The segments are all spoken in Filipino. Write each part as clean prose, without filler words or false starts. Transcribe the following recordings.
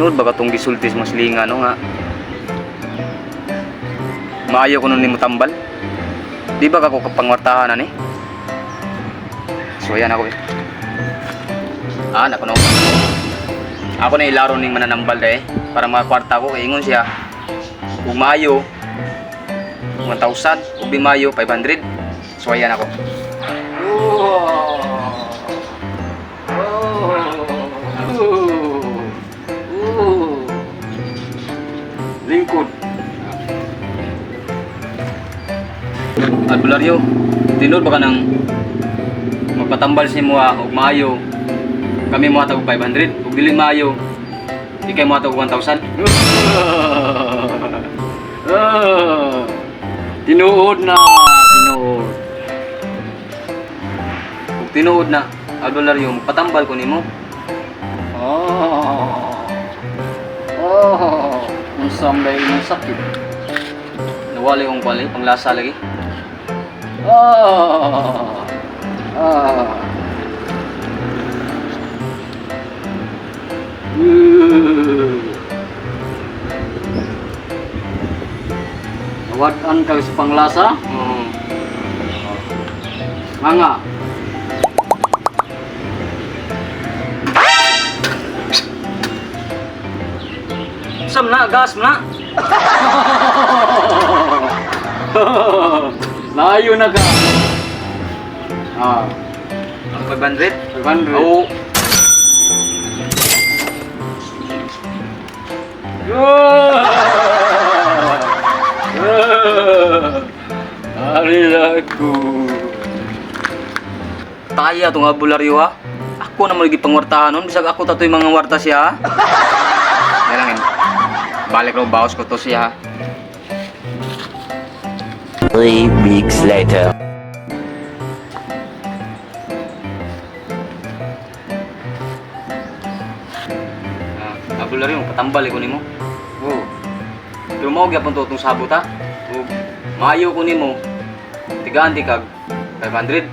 Tinod baka tong gisultis mo silinga no nga. Maayo ko nun nimo tambal. Di ba kako kapangwartahan ani? So ayan ako eh. Ako no. Ako na ilaro ning mananambal eh para makakwarta ko kay ingon siya. Kung maayo 1,000, ug di maayo 500. So ayan ako. Lingkod. Albularyo, tinod baka nang magpatambal si mo og maayo. Kami mo atag 500, ug dili maayo. Ikay mo atag 1,000. Tinuod na, tinuod. Ug tinuod na, albularyo, magpatambal ko nimo. Unsam dahil ng sakit. Nawali kong panglasa lagi. Nawad-an ka sa panglasa? Nga. Sam na, gas mo na. Layo na ka. Ang 500? 500. Oo. Arilaku. Taya itong albularyo ha. Ako na mo lagi pangwartahan nun. Bisag ako tatoy mga warta siya ha. Yan lang. Balik raw bawas ko to siya ha. 3 weeks later. Albularyo, patambal ko nimo. Oh. Pero mao gyapon to itong sabot ha. Ug maayo ko nimo. Tigaan-ti kag 500.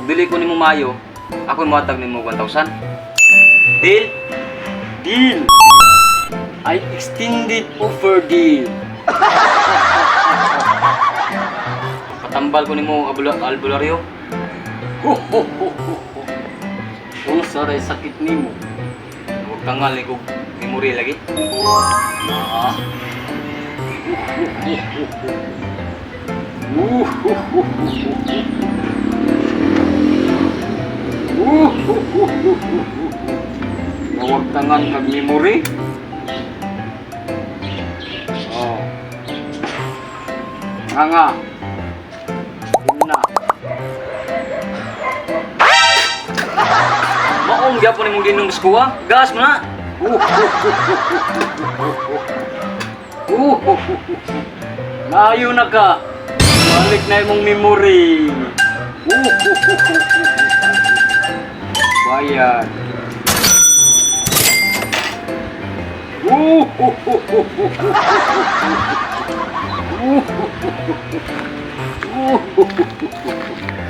Ug dili ko nimo maayo, ako moatag nimo 1,000. Deal? Deal. I extended offer deal. Patambal ko nimo albularyo. Kung saray sakit nimo. Huwag tangal ni kog memory lagi. Huwag tangan kag memory. Nga. Ina. Maong gyapon nimong ginom sa kuha. Gas mo na. Layo na ka. Balik na imong memory. Bayan.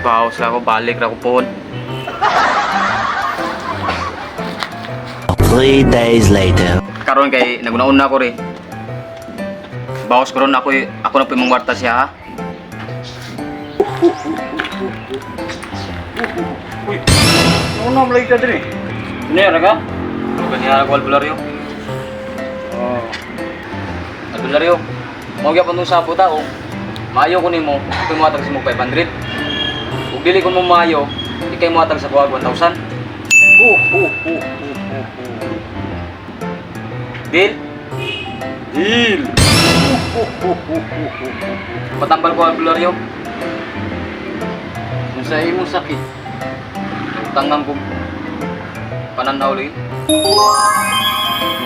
Bawas lang ako, balik na ako po. 3 days later. Karon kay nagunaon na ako rin. Bawas ko ron ako na po yung warta siya ha. Ano na malay ka din eh? Pinera ka? Ano ganyan ako albularyo? Albularyo, mau gyapon tong sapo ta o. Maayo ko nimo, ako mo atag sa mo 500. Ug dili ko mo maayo, ikay mo atag sa kuwag 1,000. Deal? Deal! Patambal ko albularyo. Kung sa imong sakit, Tangang ko pananaw lagi.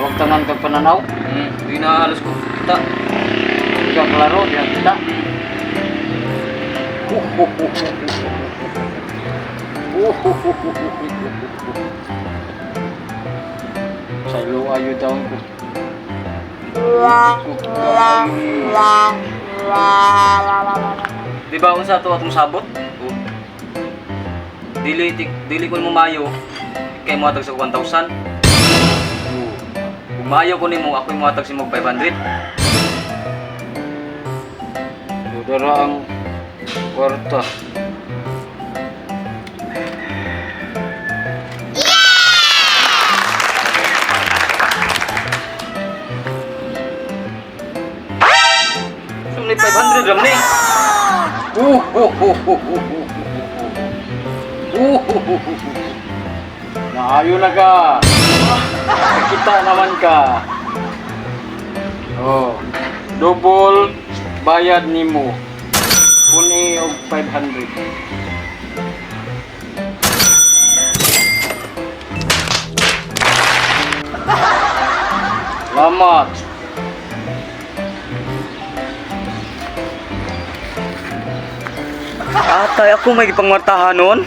huwag tangan kag pananaw. Di na halos ko kita. Hindi ka klaro, di na kita. Sa ilo ayo daw ko. Di ba unsa to atong sabot? Dili ko mo mayo kay mo atag sa 1,000. Kung maayo ko nimo, ako'y muhatag si mo 500. Dudara ang kwarta. Sumli 500 ram ni. Naayo na ka. Kita naman ka. Oh, double bayad nimo. Kuni og 500. Salamat. Atay, ako may pangmartahan nun.